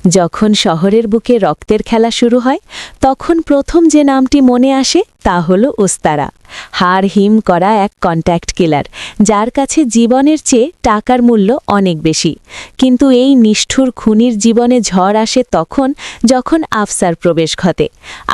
যখন শহরের বুকে রক্তের খেলা শুরু হয় তখন প্রথম যে নামটি মনে আসে তা হলো উস্তারা। হাড় হিম করা এক কন্ট্যাক্ট কিলার, যার কাছে জীবনের চেয়ে টাকার মূল্য অনেক বেশি। কিন্তু এই নিষ্ঠুর খুনির জীবনে ঝড় আসে তখন যখন আফসার প্রবেশ ঘটে।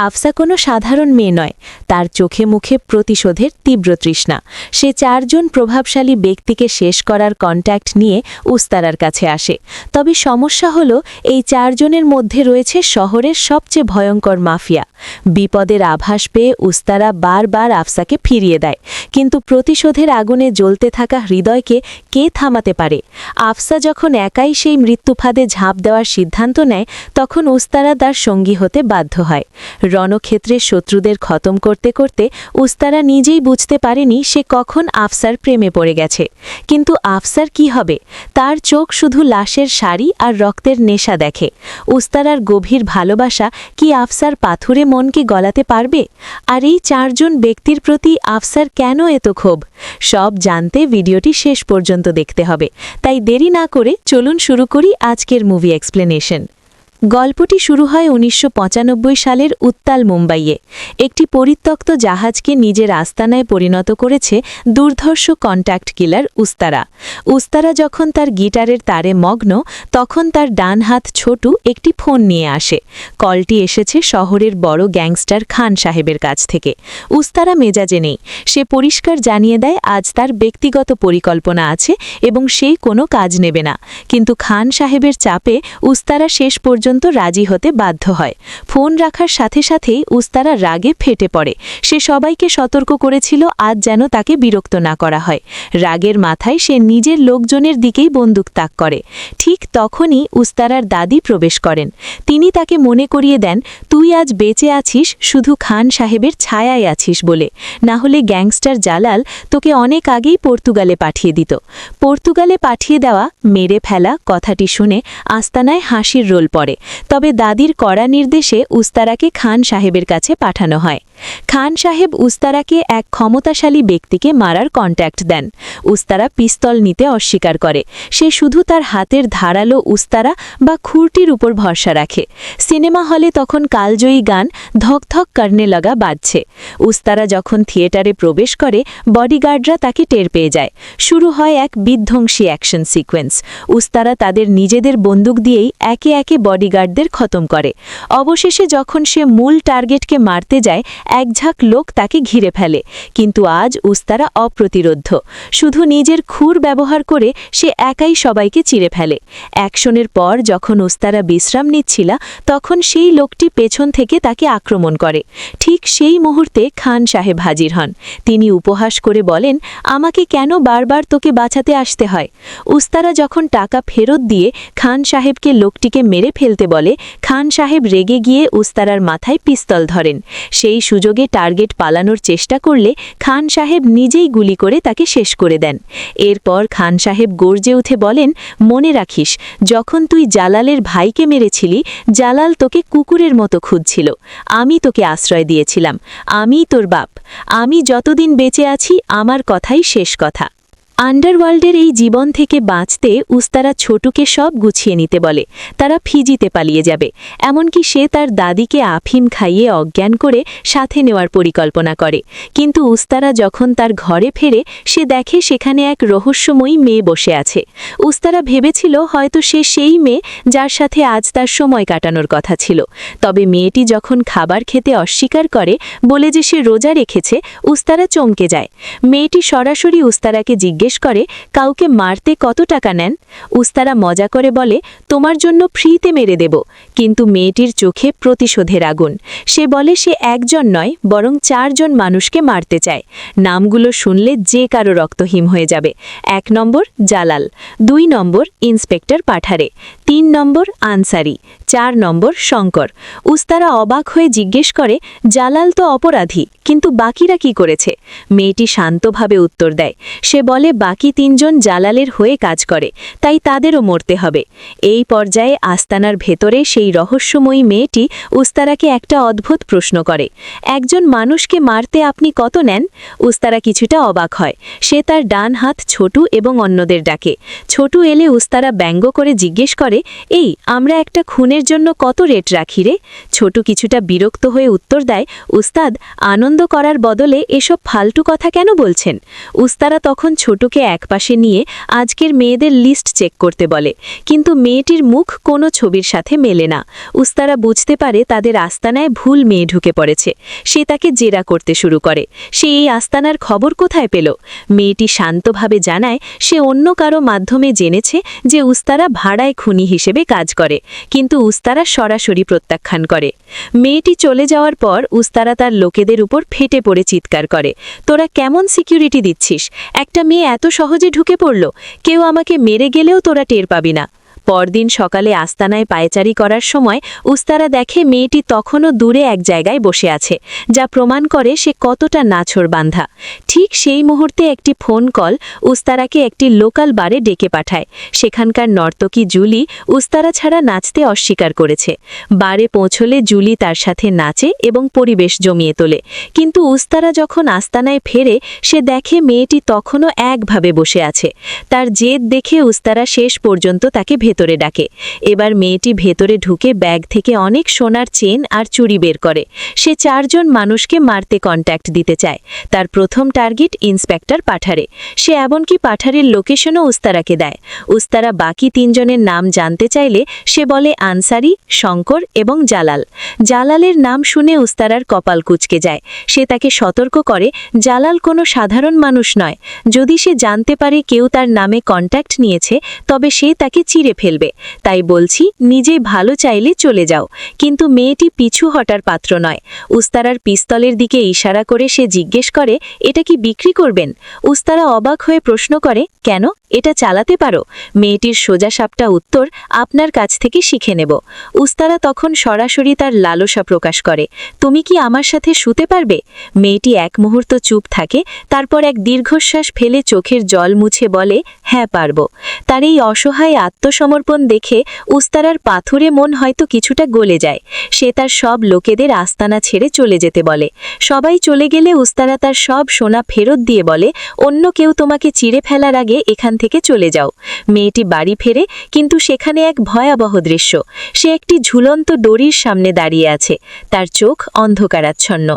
আফসা কোনো সাধারণ মেয়ে নয়, তার চোখে মুখে প্রতিশোধের তীব্র তৃষ্ণা। সে চারজন প্রভাবশালী ব্যক্তিকে শেষ করার কন্ট্যাক্ট নিয়ে উস্তারার কাছে আসে। তবে সমস্যা হলো এই চারজনের মধ্যে রয়েছে শহরের সবচেয়ে ভয়ঙ্কর মাফিয়া। বিপদের আভাস পেয়ে উস্তারা বারবার আফসাকে ফিরিয়ে দেয়, কিন্তু প্রতিশোধের আগুনে জ্বলতে থাকা হৃদয়কে কে থামাতে পারে? আফসা যখন একাই সেই মৃত্যুফাঁদে ঝাঁপ দেওয়ার সিদ্ধান্ত নেয় তখন উস্তারা তার সঙ্গী হতে বাধ্য হয়। রণক্ষেত্রে শত্রুদের খতম করতে করতে উস্তারা নিজেই বুঝতে পারেনি সে কখন আফসার প্রেমে পড়ে গেছে। কিন্তু আফসার কি হবে? তার চোখ শুধু লাশের শাড়ি আর রক্তের নেশা দেখে। উস্তারার গভীর ভালোবাসা কি আফসার পাথুরে মনকে গলাতে পারবে? আর এই চারজন ব্যক্তির প্রতি আফসার কেন এত ক্ষোভ? সব জানতে ভিডিওটি শেষ পর্যন্ত দেখতে হবে। তাই দেরি না করে চলুন শুরু করি আজকের মুভি এক্সপ্লেনেশন। গল্পটি শুরু হয় ১৯৯৫ সালের উত্তাল মুম্বাইয়ে। একটি পরিত্যক্ত জাহাজকে নিজের আস্তানায় পরিণত করেছে দুর্ধর্ষ কন্ট্যাক্ট কিলার উস্তারা। উস্তারা যখন তার গিটারের তারে মগ্ন তখন তার ডান হাত ছোটু একটি ফোন নিয়ে আসে। কলটি এসেছে শহরের বড় গ্যাংস্টার খান সাহেবের কাছ থেকে। উস্তারা মেজাজে নেই। সে পরিষ্কার জানিয়ে দেয় আজ তার ব্যক্তিগত পরিকল্পনা আছে এবং সেই কোনো কাজ নেবে না। কিন্তু খান সাহেবের চাপে উস্তারা শেষ পর্যন্ত রাজি হতে বাধ্য হয়। ফোন রাখার সাথে সাথেই উস্তারা রাগে ফেটে পড়ে। সে সবাইকে সতর্ক করেছিল আজ যেন তাকে বিরক্ত না করা হয়। রাগের মাথায় সে নিজের লোকজনের দিকেই বন্দুক তাক করে। ঠিক তখনই উস্তারার দাদি প্রবেশ করেন। তিনি তাকে মনে করিয়ে দেন, তুই আজ বেঁচে আছিস শুধু খান সাহেবের ছায়ায় আছিস বলে, না হলে গ্যাংস্টার জালাল তোকে অনেক আগেই পর্তুগালে পাঠিয়ে দিত। পর্তুগালে পাঠিয়ে দেওয়া, মেরে ফেলা কথাটি শুনে আস্তানায় হাসির রোল পড়ে। তবে দাদির কড়া নির্দেশে উস্তারাকে খান সাহেবের কাছে পাঠানো হয়। খান সাহেব উস্তারাকে এক ক্ষমতাশালী ব্যক্তিকে মারার কন্ট্যাক্ট দেন। উস্তারা পিস্তল নিতে অস্বীকার করে। সে শুধু তার হাতের ধারালো উস্তারা বা খুরটির উপর ভরসা রাখে। সিনেমা হলে তখন কালজয়ী গান ধক ধক করনে লাগা বাজছে। উস্তারা যখন থিয়েটারে প্রবেশ করে বডিগার্ডরা তাকে টের পেয়ে যায়। শুরু হয় এক বিধ্বংসী অ্যাকশন সিকোয়েন্স। উস্তারা তাদের নিজেদের বন্দুক দিয়েই একে একে বডিগার্ডদের খতম করে। অবশেষে যখন সে মূল টার্গেটকে মারতে যায় এক ঝাঁক লোক তাকে ঘিরে ফেলে। কিন্তু আজ উস্তারা অপ্রতিরোধ্য। শুধু নিজের খুর ব্যবহার করে সে একাই সবাইকে চিরে ফেলে। অ্যাকশনের পর যখন উস্তারা বিশ্রাম নিচ্ছিল তখন সেই লোকটি পেছন থেকে তাকে আক্রমণ করে। ঠিক সেই মুহূর্তে খান সাহেব হাজির হন। তিনি উপহাস করে বলেন, আমাকে কেন বারবার তোকে বাঁচাতে আসতে হয়? উস্তারা যখন টাকা ফেরত দিয়ে খান সাহেবকে লোকটিকে মেরে ফেলতে বলে, খান সাহেব রেগে গিয়ে উস্তারার মাথায় পিস্তল ধরেন। সেই সুযোগে টার্গেট পালানোর চেষ্টা করলে খান সাহেব নিজেই গুলি করে তাকে শেষ করে দেন। এরপর খান সাহেব গর্জে উঠে বলেন, মনে রাখিস, যখন তুই জালালের ভাইকে মেরেছিলি জালাল তোকে কুকুরের মতো খুঁজছিল। আমি তোকে আশ্রয় দিয়েছিলাম। আমিই তোর বাপ। আমি যতদিন বেঁচে আছি আমার কথাই শেষ কথা। আন্ডারওয়ার্ল্ডের এই জীবন থেকে বাঁচতে উস্তারা ছোটুকে সব গুছিয়ে নিতে বলে। তারা ফিজিতে পালিয়ে যাবে। এমনকি সে তার দাদিকে আফিম খাইয়ে অজ্ঞান করে সাথে নেওয়ার পরিকল্পনা করে। কিন্তু উস্তারা যখন তার ঘরে ফেরে সে দেখে সেখানে এক রহস্যময়ী মেয়ে বসে আছে। উস্তারা ভেবেছিল হয়তো সে সেই মেয়ে যার সাথে আজ তার সময় কাটানোর কথা ছিল। তবে মেয়েটি যখন খাবার খেতে অস্বীকার করে বলে যে সে রোজা রেখেছে, উস্তারা চমকে যায়। মেয়েটি সরাসরি উস্তারাকে জিজ্ঞেস করে, কাউকে মারতে কত টাকা নেন? উস্তারা মজা করে বলে, তোমার জন্য ফ্রিতে মেরে দেব। কিন্তু মেয়েটির চোখে প্রতিশোধের আগুন। সে বলে সে একজন নয় বরং চারজন মানুষকে মারতে চায়। নামগুলো শুনলে যে কারো রক্তহিম হয়ে যাবে। ১ নম্বর জালাল, ২ নম্বর ইন্সপেক্টর পাঠারে, ৩ নম্বর আনসারি, ৪ নম্বর শঙ্কর। উস্তারা অবাক হয়ে জিজ্ঞেস করে, জালাল তো অপরাধী, কিন্তু বাকিরা কি করেছে? মেয়েটি শান্তভাবে উত্তর দেয়। সে বলে, বাকি 3 জন জালালের হয়ে কাজ করে, তাই তাদেরও মরতে হবে। এই পর্যায়ে আস্তানার ভেতরে সেই রহস্যময়ী মেয়েটি উস্তারাকে একটা অদ্ভুত প্রশ্ন করে, একজন মানুষকে মারতে আপনি কত নেন? উস্তারা কিছুটা অবাক হয়। সে তার ডান হাত ছোটু এবং অন্যদের ডাকে। ছোটু এলে উস্তারা ব্যঙ্গ করে জিজ্ঞেস করে, এই আমরা একটা খুনের জন্য কত রেট রাখি রে? ছোটু কিছুটা বিরক্ত হয়ে উত্তর দেয়, উস্তাদ, আনন্দ করার বদলে এসব ফালতু কথা কেন বলছেন? উস্তারা তখন ছোটুকে একপাশে নিয়ে আজকের মেয়েদের লিস্ট চেক করতে বলে, কিন্তু মেয়েটির মুখ কোনো ছবির সাথে মেলে না। উস্তারা বুঝতে পারে তাদের আস্তানায় ভুল মেয়ে ঢুকে পড়েছে। সে তাকে জেরা করতে শুরু করে। সে এই আস্তানার খবর কোথায় পেল? মেয়েটি শান্তভাবে জানায় সে অন্য কারো মাধ্যমে জেনেছে যে উস্তারা ভাড়ায় খুনি হিসেবে কাজ করে, কিন্তু উস্তারা সরাসরি প্রত্যাখ্যান করে। মেয়েটি চলে যাওয়ার পর উস্তারা তার লোকেদের উপর ফেটে পড়ে চিৎকার করে, তোরা কেমন সিকিউরিটি দিচ্ছিস? একটা মেয়ে এত সহজে ঢুকে পড়ল, কেউ আমাকে মেরে গেলেও তোরা টের পাবি না। পরদিন সকালে আস্তানায় পায়চারি করার সময় উস্তারা দেখে মেয়েটি তখনও দূরে এক জায়গায় বসে আছে, যা প্রমাণ করে সে কতটা নাছোড়বান্ধা। ঠিক সেই মুহূর্তে একটি ফোন কল উস্তারাকে একটি লোকাল বারে ডেকে পাঠায়। সেখানকার নর্তকী জুলি উস্তারা ছাড়া নাচতে অস্বীকার করেছে। বারে পৌঁছলে জুলি তার সাথে নাচে এবং পরিবেশ জমিয়ে তোলে, কিন্তু উস্তারা যখন আস্তানায় ফেরে সে দেখে মেয়েটি তখনও একভাবে বসে আছে। তার জেদ দেখে উস্তারা শেষ পর্যন্ত তাকে ভেতরে ডাকে। এবার মেয়েটি ভেতরে ঢুকে ব্যাগ থেকে অনেক সোনার চেন আর চুড়ি বের করে। সে 4 জন মানুষকে মারতে কন্ট্যাক্ট দিতে চায়। তার প্রথম টার্গেট ইন্সপেক্টর পাঠারে। সে এমনকি পাঠারের লোকেশনও উস্তারাকে দেয়। উস্তারা বাকি 3 জনের নাম জানতে চাইলে সে বলে আনসারি, শঙ্কর এবং জালাল। জালালের নাম শুনে উস্তারার কপাল কুঁচকে যায়। সে তাকে সতর্ক করে জালাল কোনো সাধারণ মানুষ নয়। যদি সে জানতে পারে কেউ তার নামে কন্ট্যাক্ট নিয়েছে তবে সে তাকে চিরে ফেলবে। তাই বলছি নিজে ভালো চাইলে চলে যাও। কিন্তু মেয়েটি পিছু হটার পাত্র নয়। উস্তারার পিস্তলের দিকে ইশারা করে সে জিজ্ঞেস করে, এটা কি বিক্রি করবেন? উস্তারা অবাক হয়ে প্রশ্ন করে, কেন, এটা চালাতে পারো? মেয়েটির সোজাসাপটা উত্তর, আপনার কাছ থেকে শিখে নেব। উস্তারা তখন সরাসরি তার লালসা প্রকাশ করে, তুমি কি আমার সাথে শুতে পারবে? মেয়েটি এক মুহূর্ত চুপ থাকে, তারপর এক দীর্ঘশ্বাস ফেলে চোখের জল মুছে বলে, হ্যাঁ পারবো। তার এই অসহায় আত্মসমর্পণ দেখে উস্তারার পাথুরে মন হয়তো কিছুটা গলে যায়। সে তার সব লোকেদের আস্তানা ছেড়ে চলে যেতে বলে। সবাই চলে গেলে উস্তারা তার সব সোনা ফেরত দিয়ে বলে, অন্য কেউ তোমাকে চিরে ফেলার আগে এখান থেকে চলে যাও। মেয়েটি বাড়ি ফেরে, কিন্তু সেখানে এক ভয়াবহ দৃশ্য। সে একটি ঝুলন্ত দড়ির সামনে দাঁড়িয়ে আছে, তার চোখ অন্ধকারাচ্ছন্ন।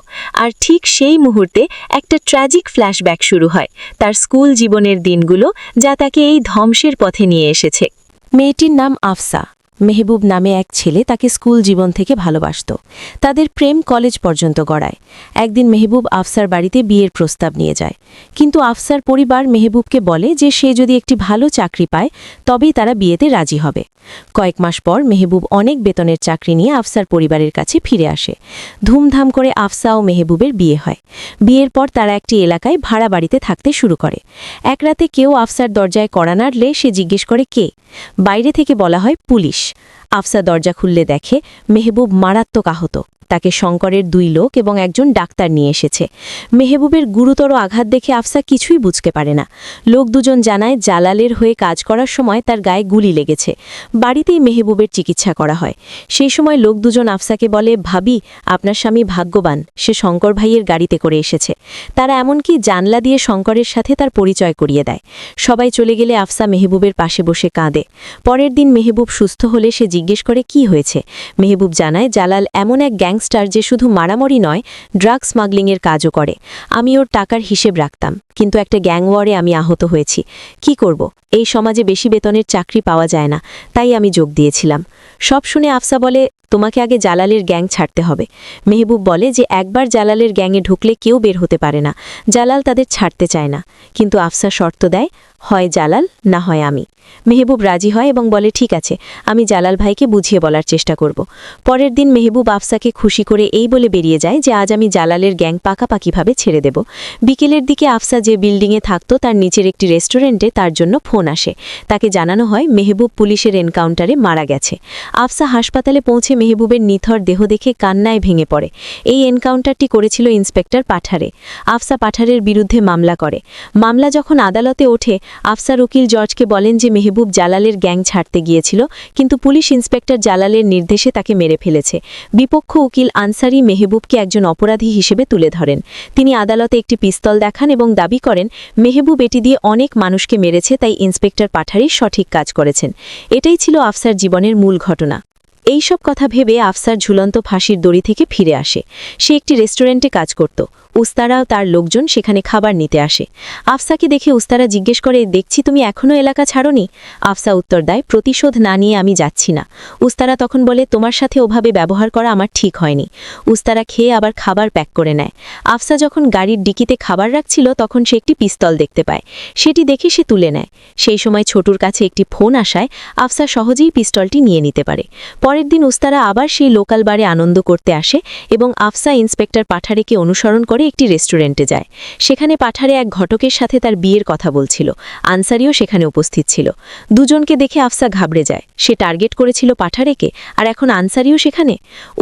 আর ঠিক সেই মুহূর্তে একটা ট্র্যাজিক ফ্ল্যাশব্যাক শুরু হয়, তার স্কুল জীবনের দিনগুলো, যা তাকে এই ধ্বংসের পথে নিয়ে এসেছে। মেয়েটির নাম আফসা। মেহবুব নামে এক ছেলে তাকে স্কুল জীবন থেকে ভালোবাসত। তাদের প্রেম কলেজ পর্যন্ত গড়ায়। একদিন মেহবুব আফসার বাড়িতে বিয়ের প্রস্তাব নিয়ে যায়, কিন্তু আফসার পরিবার মেহবুবকে বলে যে সে যদি একটি ভালো চাকরি পায় তবেই তারা বিয়েতে রাজি হবে। কয়েক মাস পর মেহবুব অনেক বেতনের চাকরি নিয়ে আফসার পরিবারের কাছে ফিরে আসে। ধুমধাম করে আফসা ও মেহবুবের বিয়ে হয়। বিয়ের পর তারা একটি এলাকায় ভাড়া বাড়িতে থাকতে শুরু করে। এক রাতে কেউ আফসার দরজায় কড়া নাড়লে সে জিজ্ঞেস করে কে। বাইরে থেকে বলা হয় পুলিশ। আফসা দরজা খুললে দেখে মেহবুব মারাত্মক আহত। তাকে শঙ্করের 2 লোক এবং একজন ডাক্তার নিয়ে এসেছে। মেহবুবের গুরুতর আঘাত দেখে আফসা কিছুই বুঝতে পারে না। লোক দুজন জানায় জালালের হয়ে কাজ করার সময় তার গায়ে গুলি লেগেছে। বাড়িতেই মেহবুবের চিকিৎসা করা হয়। সেই সময় লোক দুজন আফসাকে বলে, ভাবি, আপনার স্বামী ভাগ্যবান, সে শঙ্কর ভাইয়ের গাড়িতে করে এসেছে। তারা এমনকি জানলা দিয়ে শঙ্করের সাথে তার পরিচয় করিয়ে দেয়। সবাই চলে গেলে আফসা মেহবুবের পাশে বসে কাঁদে। পরের দিন মেহবুব সুস্থ হলে সে জিজ্ঞেস করে কি হয়েছে। মেহবুব জানায় জালাল এমন এক গ্যাংস্টার যে শুধু মারামারি নয়, ড্রাগ স্মাগলিংয়ের কাজও করে। আমি ওর টাকার হিসেব রাখতাম, কিন্তু একটা গ্যাং ওয়ারে আমি আহত হয়েছি। কি করব, এই সমাজে বেশি বেতনের চাকরি পাওয়া যায় না, তাই আমি যোগ দিয়েছিলাম। সব শুনে আফসা বলে, তোমাকে আগে জালালের গ্যাং ছাড়তে হবে। মেহবুব বলে যে একবার জালালের গ্যাংয়ে ঢুকলে কেউ বের হতে পারে না। জালাল তাদের ছাড়তে চায় না, কিন্তু আফসা শর্ত দেয়, হয় জালাল না হয় আমি। মেহবুব রাজি হয় এবং বলে, ঠিক আছে, আমি জালাল ভাইকে বুঝিয়ে বলার চেষ্টা করব। পরের দিন মেহবুব আফসাকে খুশি করে এই বলে বেরিয়ে যায় যে আজ আমি জালালের গ্যাং পাকাপাকিভাবে ছেড়ে দেব। বিকেলের দিকে আফসা যে বিল্ডিংয়ে থাকতো তার নিচের একটি রেস্টুরেন্টে তার জন্য ফোন আসে। তাকে জানানো হয় মেহবুব পুলিশের এনকাউন্টারে মারা গেছে। আফসা হাসপাতালে পৌঁছে মেহবুবের নিথর দেহ দেখে কান্নায় ভেঙে পড়ে। এই এনকাউন্টারটি করেছিল ইন্সপেক্টর পাঠারে। আফসা পাঠারের বিরুদ্ধে মামলা করে। মামলা যখন আদালতে ওঠে, আফসার উকিল জর্জকে বলেন যে মেহবুব জালালের গ্যাং ছাড়তে গিয়েছিল, কিন্তু পুলিশ ইন্সপেক্টর জালালের নির্দেশে তাকে মেরে ফেলেছে। বিপক্ষ উকিল আনসারি মেহবুবকে একজন অপরাধী হিসেবে তুলে ধরেন। তিনি আদালতে একটি পিস্তল দেখান এবং দাবি করেন মেহবুব এটি দিয়ে অনেক মানুষকে মেরেছে, তাই ইন্সপেক্টর পাঠারি সঠিক কাজ করেছেন। এটাই ছিল আফসার জীবনের মূল ঘটনা। এইসব কথা ভেবে আফসার ঝুলন্ত ফাঁসির দড়ি থেকে ফিরে আসে। সে একটি রেস্টুরেন্টে কাজ করত। উস্তারা তার লোকজন সেখানে খাবার নিতে আসে। আফসাকে দেখে উস্তারা জিজ্ঞেস করে, দেখছি তুমি এখনও এলাকা ছাড়োনি? আফসা উত্তর দেয়, প্রতিশোধ না নিয়ে আমি যাচ্ছি না। উস্তারা তখন বলে, তোমার সাথে ওভাবে ব্যবহার করা আমার ঠিক হয়নি। উস্তারা খেয়ে আবার খাবার প্যাক করে নেয়। আফসা যখন গাড়ির ডিকিতে খাবার রাখছিল তখন সে একটি পিস্তল দেখতে পায়। সেটি দেখে সে তুলে নেয়। সেই সময় ছোটুর কাছে একটি ফোন আসায় আফসা সহজেই পিস্তলটি নিয়ে নিতে পারে। পরের দিন উস্তারা আবার সেই লোকাল বারে আনন্দ করতে আসে এবং আফসা ইন্সপেক্টর পাঠারেকে অনুসরণ করে একটি রেস্টুরেন্টে যায়। সেখানে পাঠারে এক ঘটকের সাথে তার বিয়ের কথা বলছিল। আনসারিও সেখানে উপস্থিত ছিল। দুজনকে দেখে আফসা ঘাবড়ে যায়। সে টার্গেট করেছিল পাঠারেকে, আর এখন আনসারিও সেখানে।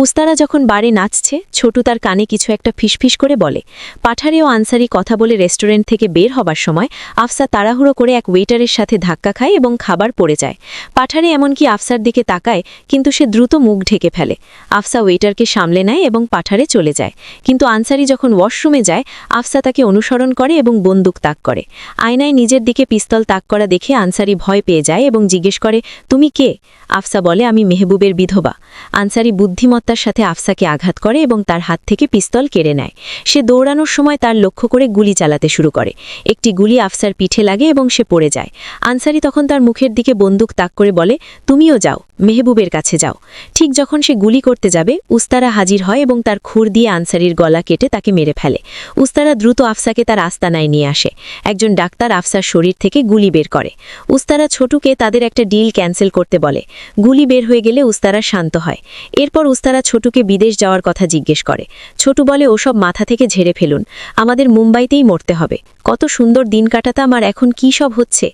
উস্তারা যখন বারে নাচছে, ছোটু তার কানে কিছু একটা ফিসফিস করে বলে। পাঠারে ও আনসারি কথা বলে রেস্টুরেন্ট থেকে বের হবার সময় আফসা তাড়াহুড়ো করে এক ওয়েটারের সাথে ধাক্কা খায় এবং খাবার পড়ে যায়। পাঠারে এমনকি আফসার দিকে তাকায়, কিন্তু সে দ্রুত মুখ ঢেকে ফেলে। আফসা ওয়েটারকে সামলে নেয় এবং পাঠারে চলে যায়। কিন্তু আনসারি যখন ওয়াশরুমে যায়, আফসা তাকে অনুসরণ করে এবং বন্দুক তাক করে। আয়নায় নিজের দিকে পিস্তল তাক করা দেখে আনসারি ভয় পেয়ে যায় এবং জিজ্ঞেস করে, তুমি কে? আফসা বলে, আমি মেহবুবের বিধবা। আনসারি বুদ্ধিমত্তার সাথে আফসাকে আঘাত করে এবং তার হাত থেকে পিস্তল কেড়ে নেয়। সে দৌড়ানোর সময় তার লক্ষ্য করে গুলি চালাতে শুরু করে। একটি গুলি আফসার পিঠে লাগে এবং সে পড়ে যায়। আনসারি তখন তার মুখের দিকে বন্দুক তাক করে বলে, তুমিও যাও, মেহবুবের কাছে যাও। ঠিক যখন সে গুলি করতে যাবে, উস্তারা হাজির হয় এবং তার খুর দিয়ে আনসারির গলা কেটে তাকে মেরে ফেলে। উস্তারা দ্রুত আফসাকে তার আস্তানায় নিয়ে আসে। একজন ডাক্তার আফসার শরীর থেকে গুলি বের করে। উস্তারা ছোটুকে তাদের একটা ডিল ক্যান্সেল করতে বলে। গুলি বের হয়ে গেলে উস্তারা শান্ত হয়। এরপর উস্তারা ছোটুকে বিদেশ যাওয়ার কথা জিজ্ঞেস করে। ছোটু বলে, ওসব মাথা থেকে ঝেড়ে ফেলুন, আমাদের মুম্বাইতেই মরতে হবে। কত সুন্দর দিন কাটাতাম, আর এখন কী সব হচ্ছে।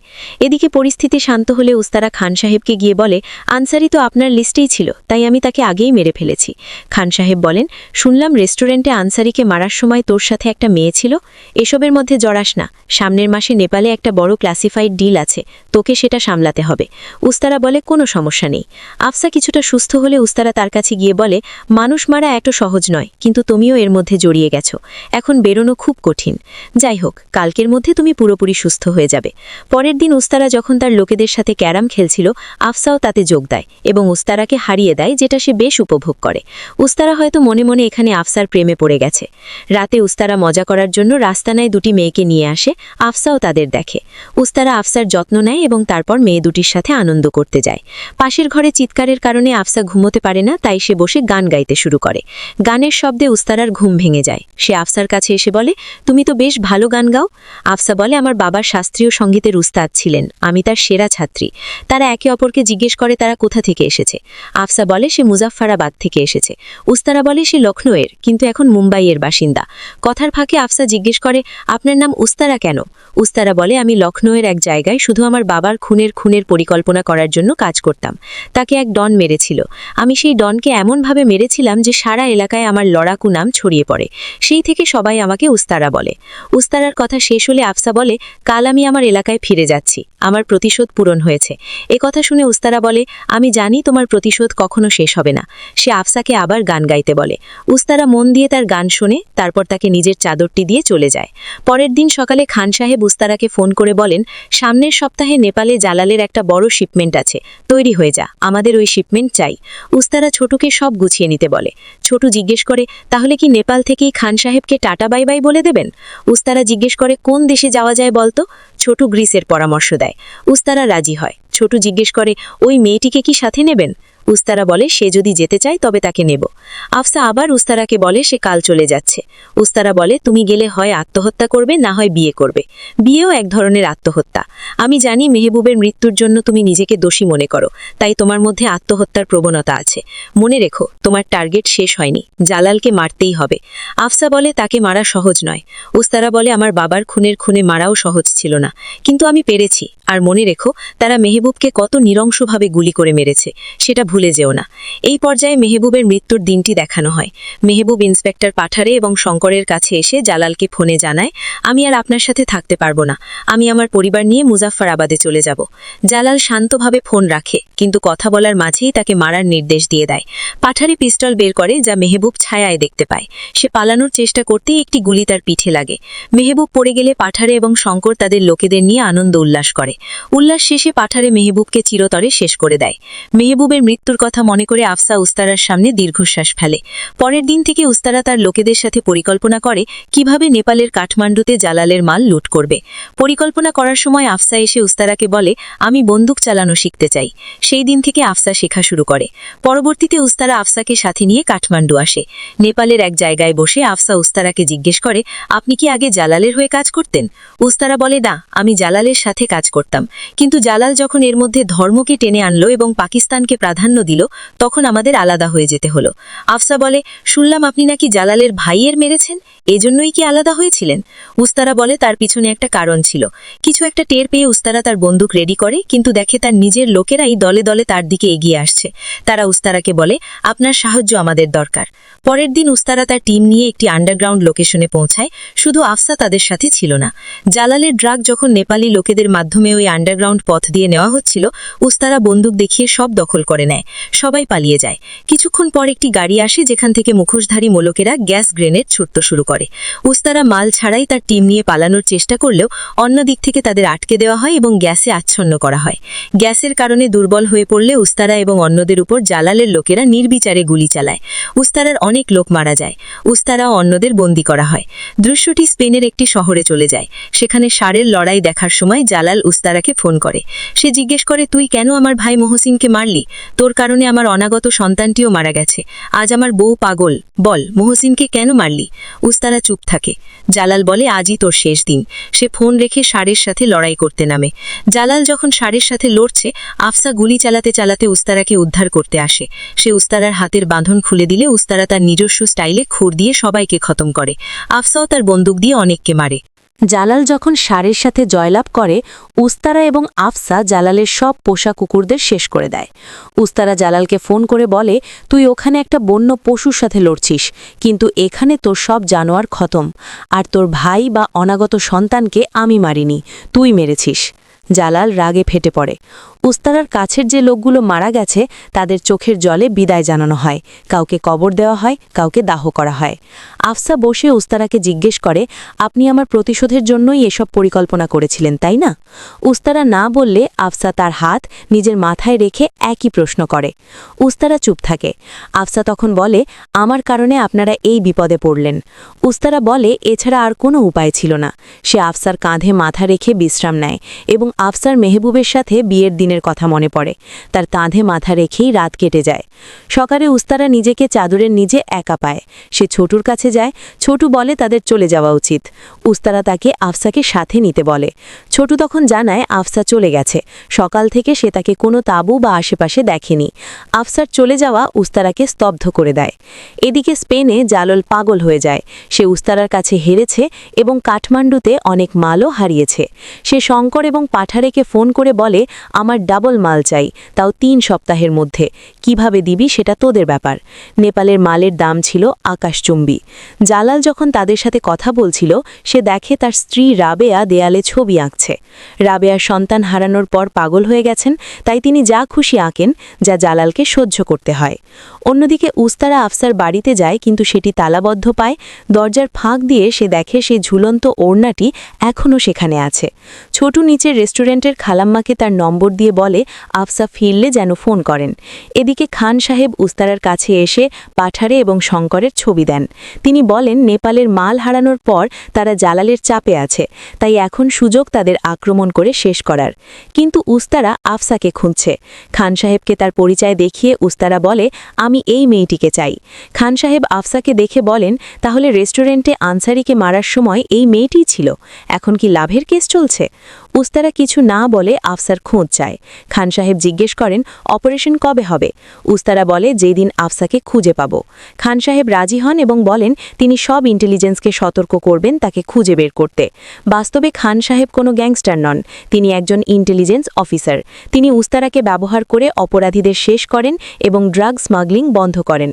এদিকে পরিস্থিতি শান্ত হলে উস্তারা খান সাহেবকে গিয়ে বলে, আনসারি তো আপনার লিস্টেই ছিল, তাই আমি তাকে আগেই মেরে ফেলেছি। খান সাহেব বলেন, শুনলাম রেস্টুরেন্টে আনসারিকে মারার সময় তোর সাথে একটা মেয়ে ছিল। এসবের মধ্যে জড়াস না, সামনের মাসে নেপালে একটা বড় ক্লাসিফাইড ডিল আছে, তোকে সেটা সামলাতে হবে। উস্তারা বলে, কোনো সমস্যা নেই। আফসা কিছুটা সুস্থ হলে উস্তারা তার কাছে গিয়ে বলে, মানুষ মারা এত সহজ নয়, কিন্তু তুমিও এর মধ্যে জড়িয়ে গেছো। এখন বেরোনো খুব কঠিন। যাই হোক, কালকের মধ্যে তুমি পুরোপুরি সুস্থ হয়ে যাবে। পরের দিন উস্তারা যখন তার লোকেদের সাথে ক্যারাম খেলছিল, আফসাও তাতে যোগ দেয় এবং উস্তারাকে হারিয়ে দেয়, যেটা সে বেশ উপভোগ করে। উস্তারা হয়তো মনে মনে এখানে আফসার প্রেমে পড়ে গেছে। রাতে উস্তারা মজা করার জন্য রাস্তানায় দুটি মেয়েকে নিয়ে আসে। আফসাও তাদের দেখে। উস্তারা আফসার যত্ন নেয় এবং তারপর মেয়ে দুটির সাথে আনন্দ করতে যায়। পাশের ঘরে চিৎকারের কারণে আফসা ঘুমোতে পারে না, তাই সে বসে গান গাইতে শুরু করে। গানের শব্দে উস্তারার ঘুম ভেঙে যায়। সে আফসার কাছে এসে বলে, তুমি তো বেশ ভালো গান গাও। আফসা বলে, আমার বাবার শাস্ত্রীয় সঙ্গীতের উস্তাদ ছিলেন, আমি তার সেরা ছাত্রী। তারা একে অপরকে জিজ্ঞেস করে তারা কোথা থেকে এসেছে। আফসা বলে সে মুজাফফরাবাদ থেকে এসেছে। উস্তারা বলে সে লখনৌয়ের, কিন্তু এখন মুম্বাইয়ের বাসিন্দা। কথার ফাঁকে আফসা জিজ্ঞেস করে, আপনার নাম উস্তারা কেন? উস্তারা বলে, আমি লখনৌয়ের এক জায়গায় শুধু আমার বাবার খুনের পরিকল্পনা করার জন্য কাজ করতাম। তাকে এক ডন মেরেছিল। আমি সেই ডনকে এমনভাবে মেরেছিলাম যে সারা এলাকায় আমার লড়াকু নাম ছড়িয়ে পড়ে। সেই থেকে সবাই আমাকে উস্তারা বলে। উস্তারার কথা শেষ হলে আফসা বলে, কাল আমি আমার এলাকায় ফিরে যাচ্ছি, আমার প্রতিশোধ পূরণ হয়েছে। কথা শুনে উস্তারা বলে, আমি জানি তোমার প্রতিশোধ কখনো শেষ হবে না। সে আফসাকে আবার গান গাইতে বলে। উস্তারা মন দিয়ে তার গান শোনে, তারপর তাকে নিজের চাদরটি দিয়ে চলে যায়। পরের দিন সকালে খান সাহেব উস্তারাকে ফোন করে বলেন, সামনের সপ্তাহে নেপালে জালালের একটা বড় শিপমেন্ট আছে, তৈরি হয়ে যা, আমাদের ওই শিপমেন্ট চাই। উস্তারা ছোটুকে সব গুছিয়ে নিতে বলে। ছোটু জিজ্ঞেস করে, তাহলে কি নেপাল থেকেই খান সাহেবকে টাটা বাই বাই বলে দেবেন? উস্তারা জিজ্ঞেস করে, কোন দেশে যাওয়া যায় বলতো? ছোটু গ্রিসের পরামর্শ দেয়। উস্তারা রাজি হয়। ছোটু জিজ্ঞেস করে, ওই মেয়েটিকে কি সাথে নেবেন? উস্তারা বলে সে যদি যেতে চায় তবে তাকে নেব। আফসা আবার উস্তারাকে বলে সে কাল চলে যাচ্ছে। উস্তারা বলে তুমি গেলে হয় আত্মহত্যা করবে না হয় বিয়ে করবে। বিয়েও এক ধরনের আত্মহত্যা। আমি জানি মেহবুবের মৃত্যুর জন্য তুমি নিজেকে দোষী মনে করো, তাই তোমার মধ্যে আত্মহত্যার প্রবণতা আছে। মনে রেখো তোমার টার্গেট শেষ হয়নি, জালালকে মারতেই হবে। আফসা বলে তাকে মারা সহজ নয়। উস্তারা বলে আমার বাবার খুনে মারাও সহজ ছিল না, কিন্তু আমি পেরেছি। আর মনে রেখো তারা মেহবুবকে কত নৃশংসভাবে গুলি করে মেরেছে, সেটা ভুলে যেও না। এই পর্যায়ে মেহবুবের মৃত্যুর দিনটি দেখানো হয়। মেহবুব ইন্সপেক্টর পাঠারে এবং শঙ্করের কাছে এসে জালালকে ফোনে জানায়, আমি আর আপনার সাথে থাকতে পারবো না, আমি আমার পরিবার নিয়ে মুজাফফরাবাদে চলে যাব। জালাল শান্তভাবে ফোন রাখে, কিন্তু কথা বলার মাঝেই তাকে মারার নির্দেশ দিয়ে দেয়। পাঠারে পিস্তল বের করে, যা মেহবুব ছায়ায় দেখতে পায়। সে পালানোর চেষ্টা করতেই একটি গুলি তার পিঠে লাগে। মেহবুব পড়ে গেলে পাঠারে এবং শঙ্কর তাদের লোকেদের নিয়ে আনন্দ উল্লাস করে। উল্লাস শেষে পাঠারে মেহবুবকে চিরতরে শেষ করে দেয়। মেহবুবের মৃত্যুর কথা মনে করে আফসা উস্তারার সামনে দীর্ঘশ্বাস ফেলে। পরের দিন থেকে উস্তারা তার লোকেদের সাথে পরিকল্পনা করে কিভাবে নেপালের কাঠমান্ডুতে জালালের মাল লুট করবে। পরিকল্পনা করার সময় আফসা এসে উস্তারাকে বলে, আমি বন্দুক চালানো শিখতে চাই। সেই দিন থেকে আফসা শেখা শুরু করে। পরবর্তীতে উস্তারা আফসাকে সাথে নিয়ে কাঠমান্ডু আসে। নেপালের এক জায়গায় বসে আফসা উস্তারাকে জিজ্ঞেস করে, আপনি কি আগে জালালের হয়ে কাজ করতেন? উস্তারা বলে, না, আমি জালালের সাথে কাজ করতাম, কিন্তু জালাল যখন এর মধ্যে ধর্মকে টেনে আনলো এবং পাকিস্তানকে প্রাধান্য দিল, তখন আমাদের আলাদা হয়ে যেতে হলো। আফসা বলে, শুনলাম আপনি নাকি জালালের ভাইয়ের মেরেছেন, এজন্যই কি আলাদা হয়েছিলেন? উস্তারা বলে তার পিছনে একটা কারণ ছিল। কিছু একটা টের পেয়ে উস্তারা তার বন্দুক রেডি করে, কিন্তু দেখে তার নিজের লোকেরাই দলে দলে তার দিকে এগিয়ে আসছে। তারা উস্তারাকে বলে, আপনার সাহায্য আমাদের দরকার। পরের দিন উস্তারা তার টিম নিয়ে একটি আন্ডারগ্রাউন্ড লোকেশনে পৌঁছায়। শুধু আফসা তাদের সাথে ছিল না। জালালের ড্রাগ যখন নেপালি লোকেদের মাধ্যমে ওই আন্ডারগ্রাউন্ড পথ দিয়ে নেওয়া হচ্ছিল, উস্তারা বন্দুক দেখিয়ে সব দখল করে নেয়। সবাই পালিয়ে যায়। কিছুক্ষণ পর একটি গাড়ি আসে, যেখান থেকে মুখোশধারী মোলকেরা গ্যাস গ্রেনেড ছুটতে শুরু করে। উস্তারা মাল ছাড়াই তার টিম নিয়ে পালানোর চেষ্টা করলেও অন্য দিক থেকে তাদের আটকে দেওয়া হয় এবং গ্যাসে আচ্ছন্ন করা হয়। গ্যাসের কারণে দুর্বল হয়ে পড়লে উস্তারা এবং অন্যদের উপর জালালের লোকেরা নির্বিচারে গুলি চালায়। উস্তারার অনেক লোক মারা যায়। উস্তারা ও অন্যদের বন্দী করা হয়। দৃশ্যটি স্পেনের একটি শহরে চলে যায়। সেখানে ষাঁড়ের লড়াই দেখার সময় জালাল উস্তারাকে ফোন করে। সে জিজ্ঞেস করে, তুই কেন আমার ভাই মহসিনকে মারলি? তোর কারণে আমার অনাগত সন্তানটিও মারা গেছে। আজ আমার বউ পাগল, বল মহসিনকে কেন মারলি? উস্তারা চুপ থাকে। জালাল বলে, আজই তোর শেষ দিন। সে ফোন রেখে ষাঁড়ের সাথে লড়াই করতে নামে। জালাল যখন ষাঁড়ের সাথে লড়ছে, আফসা গুলি চালাতে চালাতে উস্তারাকে উদ্ধার করতে আসে। সে উস্তারার হাতের বাঁধন খুলে দিলে উস্তারা তার নিজস্ব স্টাইলে খুর দিয়ে সবাইকে খতম করে। আফসাও তার বন্দুক দিয়ে অনেককে মারে। জালাল যখন ষাঁড়ের সাথে জয়লাভ করে, উস্তারা এবং আফসা জালালের সব পোষা কুকুরদের শেষ করে দেয়। উস্তারা জালালকে ফোন করে বলে, তুই ওখানে একটা বন্য পশুর সাথে লড়ছিস, কিন্তু এখানে তোর সব জানোয়ার খতম, আর তোর ভাই বা অনাগত সন্তানকে আমি মারিনি, তুই মেরেছিস। জালাল রাগে ফেটে পড়ে। উস্তারার কাছের যে লোকগুলো মারা গেছে তাদের চোখের জলে বিদায় জানানো হয়, কাউকে কবর দেওয়া হয়, কাউকে দাহ করা হয়। আফসা বসে উস্তারাকে জিজ্ঞেস করে, আপনি আমার প্রতিশোধের জন্যই এসব পরিকল্পনা করেছিলেন, তাই না? উস্তারা না বললে আফসা তার হাত নিজের মাথায় রেখে একই প্রশ্ন করে। উস্তারা চুপ থাকে। আফসা তখন বলে, আমার কারণে আপনারা এই বিপদে পড়লেন। উস্তারা বলে, এছাড়া আর কোনো উপায় ছিল না। সে আফসার কাঁধে মাথা রেখে বিশ্রাম নেয় এবং আফসার মেহবুবের সাথে বিয়ের দিনের কথা মনে পড়ে। তার কাঁধে মাথা রেখেই রাত কেটে যায়। সকালে উস্তারা নিজেকে চাদরের নিচে একা পায়। সে ছোটুর কাছে যায়। ছোটু বলে তাদের চলে যাওয়া উচিত। উস্তারা তাকে আফসাকে সাথে নিতে বলে। ছোটু তখন জানায় আফসা চলে গেছে। সকাল থেকে সে তাকে কোনো তাঁবু বা আশেপাশে দেখেনি। আফসার চলে যাওয়া উস্তারাকে স্তব্ধ করে দেয়। এদিকে স্পেনে জালাল পাগল হয়ে যায়। সে উস্তারার কাছে হেরেছে এবং কাঠমান্ডুতে অনেক মালও হারিয়েছে। সে শঙ্কর এবং পাঠারেকে ফোন করে বলে, আমার ডাবল মাল চাই, তাও 3 সপ্তাহের মধ্যে। কিভাবে দিবি সেটা তোদের ব্যাপার। নেপালের মালের দাম ছিল আকাশচুম্বী। জালাল যখন তাদের সাথে কথা বলছিল, সে দেখে তার স্ত্রী রাবেয়া দেয়ালে ছবি আঁকছে। রাবেয়ার সন্তান হারানোর পর পাগল হয়ে গেছেন, তাই তিনি যা খুশি আঁকেন, যা জালালকে সহ্য করতে হয়। অন্যদিকে উস্তারা আফসার বাড়িতে যায়, কিন্তু সেটি তালাবদ্ধ পায়। দরজার ফাঁক দিয়ে সে দেখে সেই ঝুলন্ত ওড়নাটি এখনও সেখানে আছে। ছোটু নিচের রেস্টুরেন্টের খালাম্মাকে তার নম্বর দিয়ে দিয়ে বলে আফসা ফিরলে যেন ফোন করেন। এদিকে খান সাহেব উস্তারার কাছে এসে পাঠারে এবং শঙ্করের ছবি দেন। তিনি বলেন নেপালের মাল হারানোর পর তারা জালালের চাপে আছে, তাই এখন সুযোগ তাদের আক্রমণ করে শেষ করার। কিন্তু উস্তারা আফসাকে খুঁজছে। খান সাহেবকে তার পরিচয় দেখিয়ে উস্তারা বলে আমি এই মেয়েটিকে চাই। খান সাহেব আফসাকে দেখে বলেন তাহলে রেস্টুরেন্টে আনসারিকে মারার সময় এই মেয়েটিই ছিল, এখন কি লাভের কেস চলছে? উস্তারা কিছু না বলে আফসার খোঁজ চায়। খান সাহেব জিজ্ঞেস করেন অপারেশন কবে হবে? উস্তারা বলে যেদিন আফসাকে খুঁজে পাব। খান সাহেব রাজি হন এবং বলেন তিনি সব ইন্টেলিজেন্সকে সতর্ক করবেন তাকে খুঁজে বের করতে। বাস্তবে খান সাহেব কোনো গ্যাংস্টার নন, তিনি একজন ইন্টেলিজেন্স অফিসার। তিনি উস্তারাকে ব্যবহার করে অপরাধীদের শেষ করেন এবং ড্রাগ স্মাগলিং বন্ধ করেন।